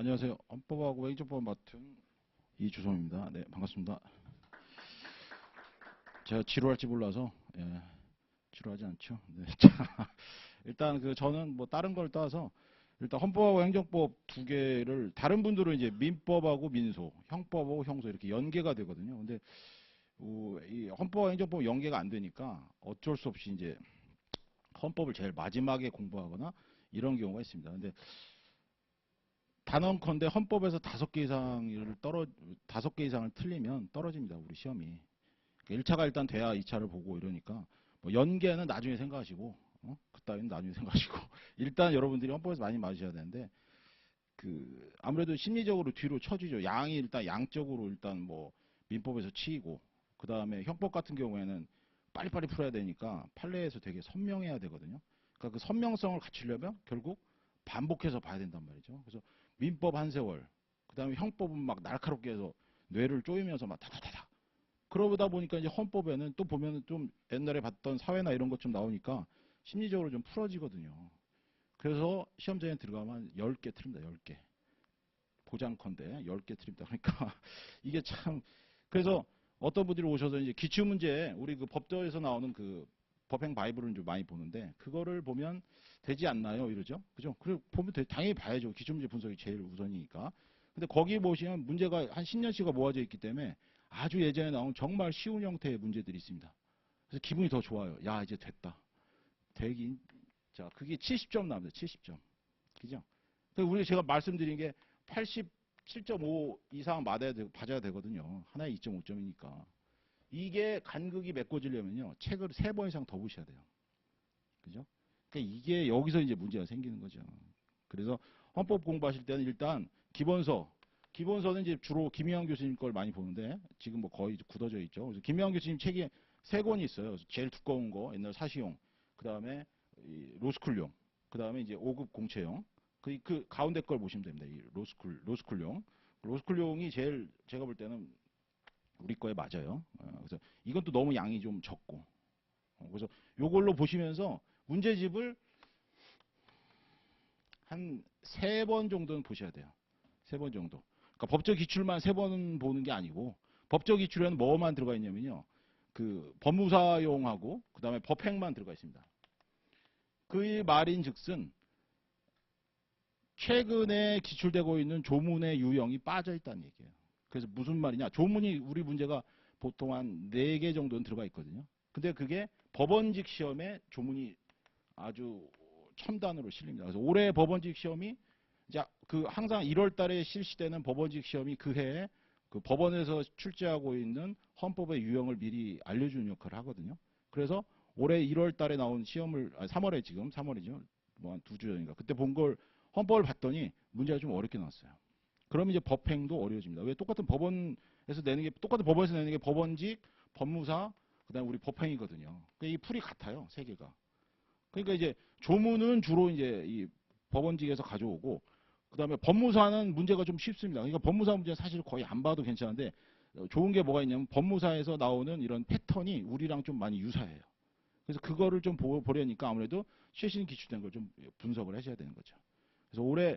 안녕하세요. 헌법하고 행정법 맡은 이주성입니다. 네, 반갑습니다. 제가 지루할지 몰라서, 지루하지 않죠. 네. 자, 일단 저는 뭐 다른 걸 따서 일단 헌법하고 행정법 두 개를 다른 분들은 이제 민법하고 민소, 형법하고 형소 이렇게 연계가 되거든요. 근데 이 헌법과 행정법 연계가 안 되니까 어쩔 수 없이 이제 헌법을 제일 마지막에 공부하거나 이런 경우가 있습니다. 근데 단언컨대 헌법에서 다섯 개 이상을 틀리면 떨어집니다. 우리 시험이. 1차가 일단 돼야 2차를 보고 이러니까 뭐 연계는 나중에 생각하시고 그따위는 나중에 생각하시고 일단 여러분들이 헌법에서 많이 맞으셔야 되는데 아무래도 심리적으로 뒤로 쳐지죠. 양이 일단 양적으로 일단 뭐 민법에서 치이고 그 다음에 형법 같은 경우에는 빨리빨리 풀어야 되니까 판례에서 되게 선명해야 되거든요. 그러니까 그 선명성을 갖추려면 결국 반복해서 봐야 된단 말이죠. 그래서 민법 한 세월, 그 다음에 형법은 막 날카롭게 해서 뇌를 쪼이면서 막 다다다다. 그러다 보니까 이제 헌법에는 또 보면 좀 옛날에 봤던 사회나 이런 것 좀 나오니까 심리적으로 좀 풀어지거든요. 그래서 시험장에 들어가면 10개 틀립니다. 10개. 보장컨대 10개 틀립니다. 그러니까 이게 참 그래서 어떤 분들이 오셔서 이제 기출문제 우리 그 법조에서 나오는 그 법행 바이블을 좀 많이 보는데 그거를 보면 되지 않나요? 이러죠. 그죠? 그리고 보면 당연히 봐야죠. 기출문제 분석이 제일 우선이니까. 근데 거기 보시면 문제가 한 10년씩가 모아져 있기 때문에 아주 예전에 나온 정말 쉬운 형태의 문제들이 있습니다. 그래서 기분이 더 좋아요. 야, 이제 됐다. 되긴. 자, 그게 70점 나옵니다. 70점. 그죠? 우리 제가 말씀드린 게 87.5 이상 맞아야 되거든요. 하나에 2.5점이니까. 이게 간극이 메꿔지려면요. 책을 3번 이상 더 보셔야 돼요. 그죠? 그러니까 이게 여기서 이제 문제가 생기는 거죠. 그래서 헌법 공부하실 때는 일단 기본서는 이제 주로 김희환 교수님 걸 많이 보는데 지금 뭐 거의 굳어져 있죠. 그래서 김희환 교수님 책이 3권이 있어요. 제일 두꺼운 거 옛날 사시용, 그 다음에 로스쿨용, 그 다음에 이제 5급 공채용. 그 가운데 걸 보시면 됩니다. 이 로스쿨용. 로스쿨용이 제일 제가 볼 때는 우리 거에 맞아요. 그래서 이건 또 너무 양이 좀 적고. 그래서 요걸로 보시면서 문제집을 한 3번 정도는 보셔야 돼요. 3번 정도. 그러니까 법적 기출만 3번 보는 게 아니고 법적 기출에는 뭐만 들어가 있냐면요. 그 법무사용하고 그 다음에 법행만 들어가 있습니다. 그 말인즉슨 최근에 기출되고 있는 조문의 유형이 빠져 있다는 얘기예요. 그래서 무슨 말이냐. 조문이 우리 문제가 보통 한 4개 정도는 들어가 있거든요. 근데 그게 법원직 시험에 조문이 아주 첨단으로 실립니다. 그래서 올해 법원직 시험이 이제 항상 1월 달에 실시되는 법원직 시험이 그 해에 그 법원에서 출제하고 있는 헌법의 유형을 미리 알려주는 역할을 하거든요. 그래서 올해 1월 달에 나온 시험을 3월에 지금 3월이죠. 뭐 한 2주 전인가. 그때 본 걸 헌법을 봤더니 문제가 좀 어렵게 나왔어요. 그러면 이제 법행도 어려워집니다. 왜 똑같은 법원에서 내는 게 똑같은 법원에서 내는 게 법원직, 법무사, 그다음에 우리 법행이거든요. 그러니까 이 풀이 같아요. 3개가. 그러니까 이제 조문은 주로 이제 이 법원직에서 가져오고 그다음에 법무사는 문제가 좀 쉽습니다. 그러니까 법무사 문제는 사실 거의 안 봐도 괜찮은데 좋은 게 뭐가 있냐면 법무사에서 나오는 이런 패턴이 우리랑 좀 많이 유사해요. 그래서 그거를 좀 보려니까 아무래도 최신 기출된 걸 좀 분석을 하셔야 되는 거죠. 그래서 올해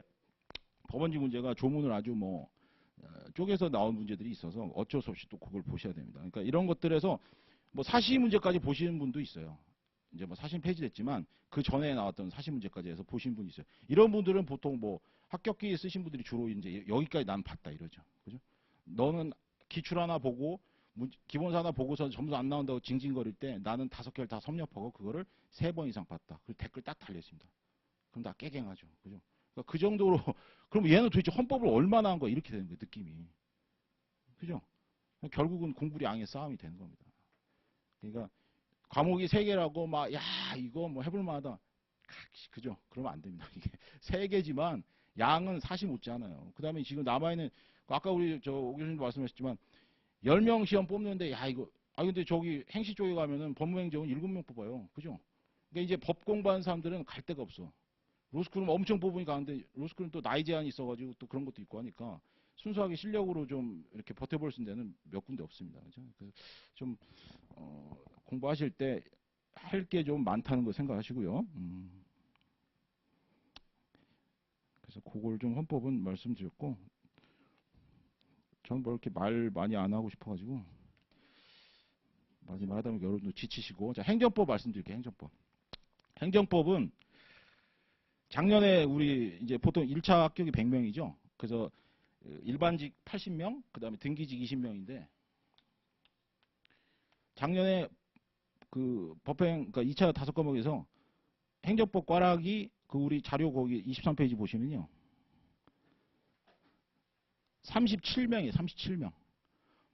법원직 문제가 조문을 아주 뭐 쪼개서 나온 문제들이 있어서 어쩔 수 없이 또 그걸 보셔야 됩니다. 그러니까 이런 것들에서 뭐 사시 문제까지 보시는 분도 있어요. 이제 뭐 사실 폐지됐지만 그 전에 나왔던 사실 문제까지 해서 보신 분이 있어요. 이런 분들은 보통 뭐 합격기에 쓰신 분들이 주로 이제 여기까지 난 봤다 이러죠. 그죠? 너는 기출 하나 보고 기본서 하나 보고서 점수 안 나온다고 징징거릴 때 나는 5개를 다 섭렵하고 그거를 3번 이상 봤다. 그리고 댓글 딱 달렸습니다. 그럼 다 깨갱하죠. 그죠? 그러니까 그 정도로 그럼 얘는 도대체 헌법을 얼마나 한 거야 이렇게 되는 거예요. 느낌이. 그죠? 결국은 공부리 양의 싸움이 되는 겁니다. 그러니까 과목이 3개라고 막 야 이거 뭐 해볼 만하다. 그죠? 그러면 안 됩니다. 이게 3개지만 양은 사실 못지 않아요. 그 다음에 지금 남아있는 아까 우리 오 교수님도 말씀하셨지만 10명 시험 뽑는데 야 이거 근데 저기 행시 쪽에 가면은 법무행정은 7명 뽑아요. 그죠? 그러니까 이제 법 공부하는 사람들은 갈 데가 없어. 로스쿨은 엄청 뽑으니까 하는데 로스쿨은 또 나이 제한이 있어가지고 또 그런 것도 있고 하니까 순수하게 실력으로 좀 이렇게 버텨볼 수 있는 데는 몇 군데 없습니다. 그죠? 좀 공부하실 때 할 게 좀 많다는 거 생각하시고요. 그래서 그걸 좀 헌법은 말씀드렸고, 저는 뭐 이렇게 말 많이 안 하고 싶어가지고 많이 말하다 보면 여러분도 지치시고. 자, 행정법 말씀드릴게요. 행정법. 행정법은 작년에 우리 이제 보통 1차 합격이 100명이죠. 그래서 일반직 80명, 그 다음에 등기직 20명인데, 작년에 그 법행, 그러니까 2차 5과목에서 행정법 꽈락이 그 우리 자료 거기 23페이지 보시면요. 37명이에요, 37명.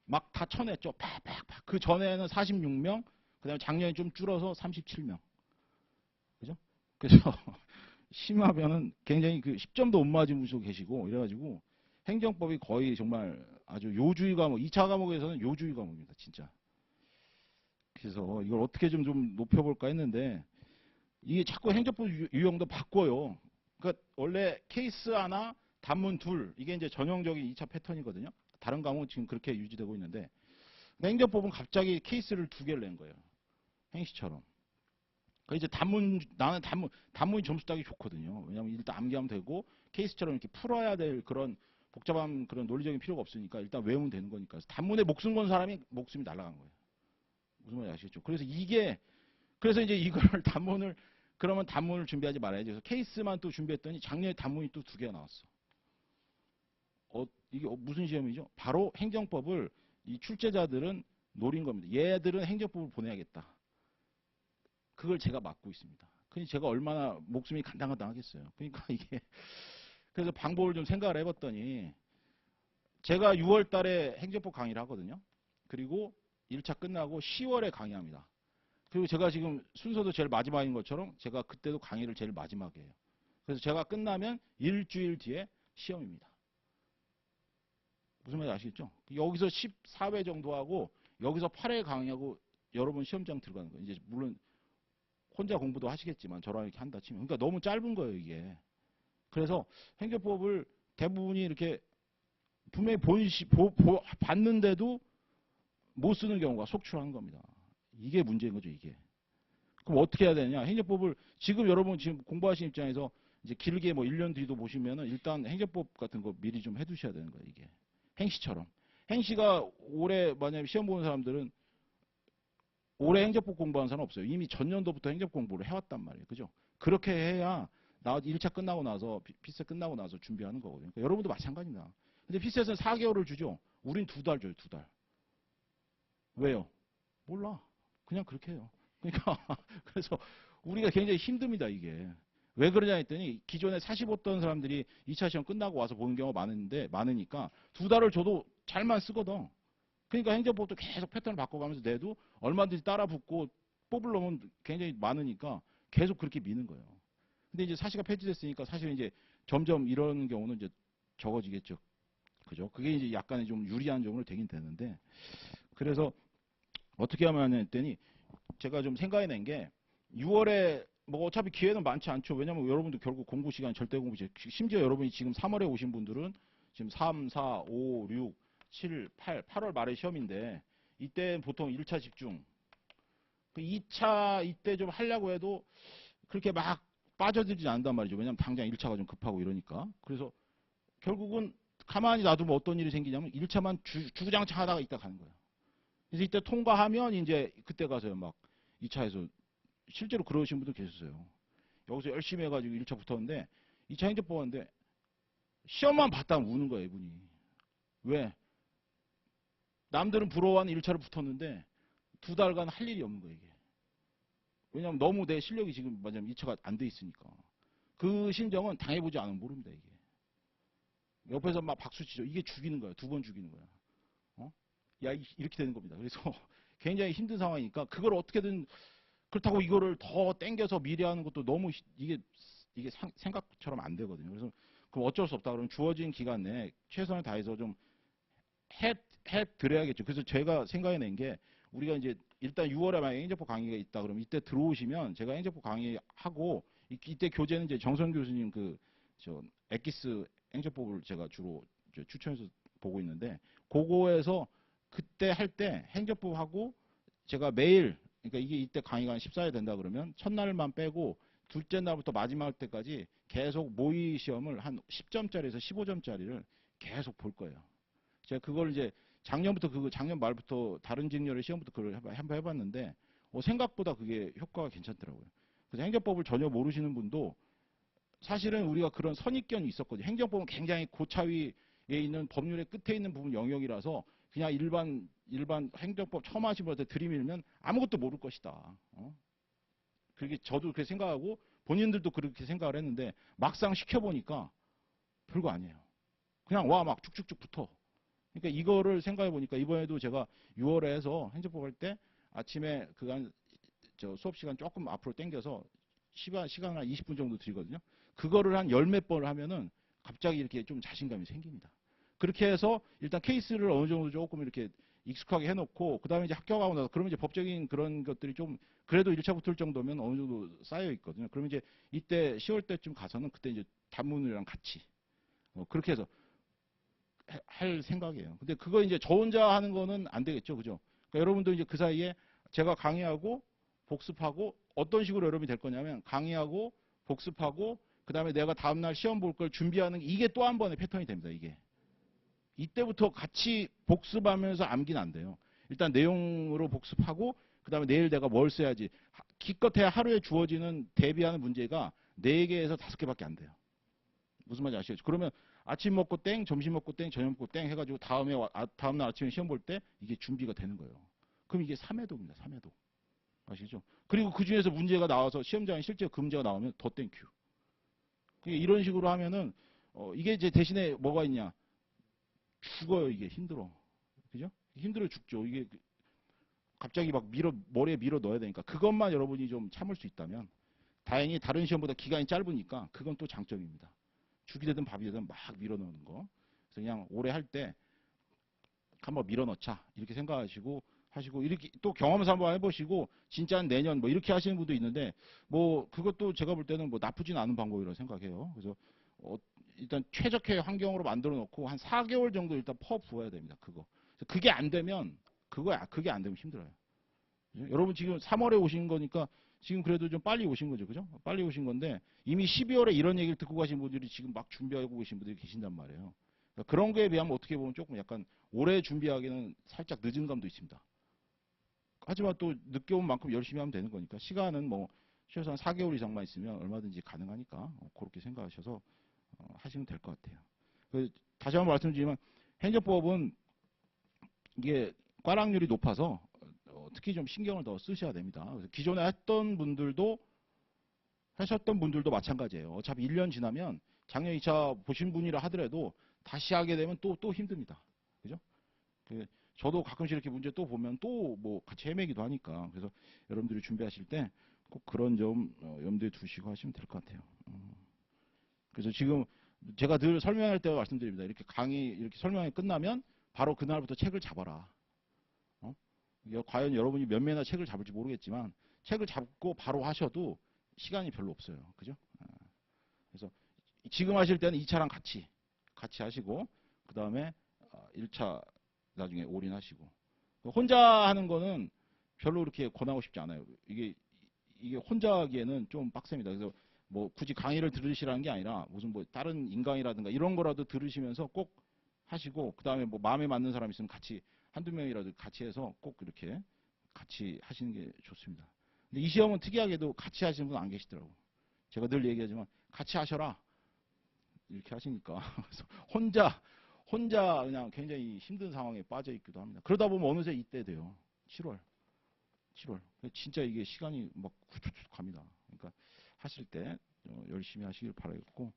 막 다 쳐냈죠. 팍팍팍. 그 전에는 46명, 그 다음에 작년에 좀 줄어서 37명. 그죠? 그래서 심하면은 굉장히 그 10점도 못 맞은 분도 계시고, 이래가지고 행정법이 거의 정말 아주 요주의 과목, 2차 과목에서는 요주의 과목입니다, 진짜. 그래서 이걸 어떻게 좀 높여볼까 했는데, 이게 자꾸 행정법 유형도 바꿔요. 그러니까 원래 케이스 하나, 단문 둘, 이게 이제 전형적인 2차 패턴이거든요. 다른 과목은 지금 그렇게 유지되고 있는데, 행정법은 갑자기 케이스를 2개를 낸 거예요. 행시처럼. 그 이제 나는 단문이 점수 따기 좋거든요. 왜냐면 일단 암기하면 되고, 케이스처럼 이렇게 풀어야 될 그런 복잡한 그런 논리적인 필요가 없으니까 일단 외우면 되는 거니까. 그래서 단문에 목숨 건 사람이 목숨이 날아간 거예요. 무슨 말인지 아시겠죠? 그래서 이제 이걸 그러면 단문을 준비하지 말아야지. 그래서 케이스만 또 준비했더니 작년에 단문이 또 2개가 나왔어. 이게 무슨 시험이죠? 바로 행정법을 이 출제자들은 노린 겁니다. 얘들은 행정법을 보내야겠다. 그걸 제가 맡고 있습니다. 그러니 제가 얼마나 목숨이 간당간당하겠어요. 그러니까 이게 그래서 방법을 좀 생각을 해봤더니, 제가 6월 달에 행정법 강의를 하거든요. 그리고 1차 끝나고 10월에 강의합니다. 그리고 제가 지금 순서도 제일 마지막인 것처럼 제가 그때도 강의를 제일 마지막에 해요. 그래서 제가 끝나면 일주일 뒤에 시험입니다. 무슨 말인지 아시겠죠? 여기서 14회 정도 하고 여기서 8회 강의하고 여러분 시험장 들어가는 거예요. 이제 물론 혼자 공부도 하시겠지만 저랑 이렇게 한다 치면. 그러니까 너무 짧은 거예요, 이게. 그래서 행정법을 대부분이 이렇게 분명히 봤는데도 못 쓰는 경우가 속출하는 겁니다. 이게 문제인 거죠, 이게. 그럼 어떻게 해야 되냐? 행정법을 지금 여러분 지금 공부하시는 입장에서 이제 길게 뭐 1년 뒤도 보시면은 일단 행정법 같은 거 미리 좀 해두셔야 되는 거예요, 이게. 행시처럼. 행시가 올해 만약에 시험 보는 사람들은 올해 행정법 공부하는 사람 없어요. 이미 전년도부터 행정법 공부를 해왔단 말이에요. 그죠? 그렇게 해야 나 1차 끝나고 나서, 피스 끝나고 나서 준비하는 거거든요. 그러니까 여러분도 마찬가지입니다. 근데 피스에서는 4개월을 주죠. 우린 2달 줘요, 2달. 왜요? 몰라. 그냥 그렇게 해요. 그러니까, 그래서 우리가 굉장히 힘듭니다, 이게. 왜 그러냐 했더니, 기존에 45던 사람들이 2차 시험 끝나고 와서 보는 경우가 많으니까 2달을 줘도 잘만 쓰거든. 그러니까 행정법도 계속 패턴을 바꿔가면서 내도 얼마든지 따라 붙고 뽑을 놈은 굉장히 많으니까 계속 그렇게 미는 거예요. 근데 이제 사시가 폐지됐으니까 사실 이제 점점 이런 경우는 이제 적어지겠죠. 그죠? 그게 이제 약간의 좀 유리한 점으로 되긴 되는데, 그래서 어떻게 하면 했더니 제가 좀 생각해낸 게 6월에 뭐 어차피 기회는 많지 않죠. 왜냐면 여러분도 결국 공부 시간 절대 공부 시간, 심지어 여러분이 지금 3월에 오신 분들은 지금 3, 4, 5, 6, 7, 8월 말에 시험인데 이때 보통 1차 집중. 그 2차 이때 좀 하려고 해도 그렇게 막 빠져들지 않는단 말이죠. 왜냐면 당장 1차가 좀 급하고 이러니까. 그래서 결국은 가만히 놔두면 어떤 일이 생기냐면 1차만 주구장창 하다가 이따 가는 거예요. 그래서 이때 통과하면 이제 그때 가서요 막 2차에서 실제로 그러신 분도 계셨어요. 여기서 열심히 해가지고 1차 붙었는데 2차 행정법 하는데 시험만 봤다면 우는 거예요, 이분이. 왜? 남들은 부러워하는 1차를 붙었는데 2달간 할 일이 없는 거예요, 이게. 왜냐면 너무 내 실력이 지금 맞으면 2차가 안 돼 있으니까. 그 심정은 당해보지 않으면 모릅니다, 이게. 옆에서 막 박수 치죠. 이게 죽이는 거야. 2번 죽이는 거야. 어? 야, 이렇게 되는 겁니다. 그래서 굉장히 힘든 상황이니까 그걸 어떻게든, 그렇다고 이거를 더 땡겨서 미리 하는 것도 너무 이게 생각처럼 안 되거든요. 그래서 그럼 어쩔 수 없다. 그러면 주어진 기간 내에 최선을 다해서 좀 해 드려야겠죠. 그래서 제가 생각해낸 게, 우리가 이제 일단 6월에 만약에 행정법 강의가 있다 그러면 이때 들어오시면 제가 행정법 강의하고 이때 교재는 이제 정선 교수님 저 엑기스 행정법을 제가 주로 추천해서 보고 있는데, 그거에서 그때 할 때 행정법하고 제가 매일, 그러니까 이게 이때 강의가 한 14회 된다 그러면 첫날만 빼고 둘째 날부터 마지막 때까지 계속 모의 시험을 한 10점짜리에서 15점짜리를 계속 볼 거예요. 제가 그걸 이제 작년 말부터 다른 직렬의 시험부터 그걸 한번 해봤는데 생각보다 그게 효과가 괜찮더라고요. 그래서 행정법을 전혀 모르시는 분도 사실은 우리가 그런 선입견이 있었거든요. 행정법은 굉장히 고차위에 있는 법률의 끝에 있는 부분 영역이라서 그냥 일반 행정법 처음 하신 분한테 들이밀면 아무것도 모를 것이다. 그렇게 저도 그렇게 생각하고 본인들도 그렇게 생각을 했는데 막상 시켜보니까 별거 아니에요. 그냥 와 막 쭉쭉쭉 붙어. 그러니까 이거를 생각해 보니까 이번에도 제가 6월에 해서 행정법 할 때 아침에 저 수업 시간 조금 앞으로 당겨서 시간 한 20분 정도 드리거든요. 그거를 한 열 몇 번을 하면은 갑자기 이렇게 좀 자신감이 생깁니다. 그렇게 해서 일단 케이스를 어느 정도 조금 이렇게 익숙하게 해놓고 그다음에 이제 합격하고 나서 그러면 이제 법적인 그런 것들이 좀 그래도 1차 붙을 정도면 어느 정도 쌓여 있거든요. 그러면 이제 이때 10월 때쯤 가서는 그때 이제 단문이랑 같이 그렇게 해서 할 생각이에요. 근데 그거 이제 저 혼자 하는 거는 안 되겠죠. 그죠? 그러니까 여러분도 이제 그 사이에 제가 강의하고 복습하고 어떤 식으로 여러분이 될 거냐면 강의하고 복습하고 그다음에 내가 다음날 시험 볼 걸 준비하는 이게 또 한 번의 패턴이 됩니다. 이게. 이때부터 같이 복습하면서 암기는 안 돼요. 일단 내용으로 복습하고 그다음에 내일 내가 뭘 써야지. 기껏해야 하루에 주어지는 대비하는 문제가 4개에서 5개밖에 안 돼요. 무슨 말인지 아시겠죠? 그러면 아침 먹고 땡, 점심 먹고 땡, 저녁 먹고 땡 해가지고 다음날 아침에 시험 볼 때 이게 준비가 되는 거예요. 그럼 이게 3회도입니다. 3회도. 아시죠? 그리고 그 중에서 문제가 나와서 시험장에 실제 그 문제가 나오면 더 땡큐. 이런 식으로 하면은 이게 이제 대신에 뭐가 있냐? 죽어요. 이게 힘들어. 그죠? 힘들어 죽죠. 이게 갑자기 막 머리에 밀어 넣어야 되니까 그것만 여러분이 좀 참을 수 있다면 다행히 다른 시험보다 기간이 짧으니까 그건 또 장점입니다. 죽이 되든 밥이 되든 막 밀어 넣는 거. 그래서 그냥 올해 할 때 한번 밀어 넣자 이렇게 생각하시고 하시고 이렇게 또 경험해서 한번 해보시고 진짜 내년 뭐 이렇게 하시는 분도 있는데 뭐 그것도 제가 볼 때는 뭐 나쁘진 않은 방법이라고 생각해요. 그래서 일단 최적의 환경으로 만들어 놓고 한 4개월 정도 일단 퍼 부어야 됩니다. 그게 안 되면 그게 안 되면 힘들어요. 여러분 지금 3월에 오신 거니까 지금 그래도 좀 빨리 오신 거죠. 그죠? 빨리 오신 건데 이미 12월에 이런 얘기를 듣고 가신 분들이 지금 막 준비하고 계신 분들이 계신단 말이에요. 그러니까 그런 거에 비하면 어떻게 보면 조금 약간 오래 준비하기는 살짝 늦은 감도 있습니다. 하지만 또 늦게 온 만큼 열심히 하면 되는 거니까 시간은 뭐 최소한 4개월 이상만 있으면 얼마든지 가능하니까 그렇게 생각하셔서 하시면 될 것 같아요. 다시 한번 말씀드리지만 행정법은 이게 과락률이 높아서 특히 좀 신경을 더 쓰셔야 됩니다. 그래서 기존에 하셨던 분들도 마찬가지예요. 어차피 1년 지나면 작년 2차 보신 분이라 하더라도 다시 하게 되면 또 힘듭니다. 그죠? 저도 가끔씩 이렇게 문제 또 보면 또 뭐 같이 헤매기도 하니까 그래서 여러분들이 준비하실 때 꼭 그런 점 염두에 두시고 하시면 될 것 같아요. 그래서 지금 제가 늘 설명할 때 말씀드립니다. 이렇게 강의 이렇게 설명이 끝나면 바로 그날부터 책을 잡아라. 과연 여러분이 몇 매나 책을 잡을지 모르겠지만 책을 잡고 바로 하셔도 시간이 별로 없어요. 그죠? 그래서 지금 하실 때는 2차랑 같이 하시고 그 다음에 1차 나중에 올인하시고 혼자 하는 거는 별로 그렇게 권하고 싶지 않아요. 이게 혼자 하기에는 좀 빡셉니다. 그래서 뭐 굳이 강의를 들으시라는 게 아니라 무슨 뭐 다른 인강이라든가 이런 거라도 들으시면서 꼭 하시고 그 다음에 뭐 마음에 맞는 사람 있으면 같이 한두 명이라도 같이 해서 꼭 이렇게 같이 하시는 게 좋습니다. 근데 이 시험은 특이하게도 같이 하시는 분 안 계시더라고요. 제가 늘 얘기하지만 같이 하셔라 이렇게 하시니까 그래서 혼자 그냥 굉장히 힘든 상황에 빠져 있기도 합니다. 그러다 보면 어느새 이때 돼요. 7월. 진짜 이게 시간이 막 후추추 갑니다. 그러니까 하실 때 열심히 하시길 바라겠고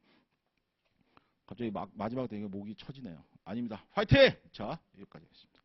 갑자기 마지막 되니까 목이 처지네요. 아닙니다. 화이팅! 자, 여기까지 하겠습니다.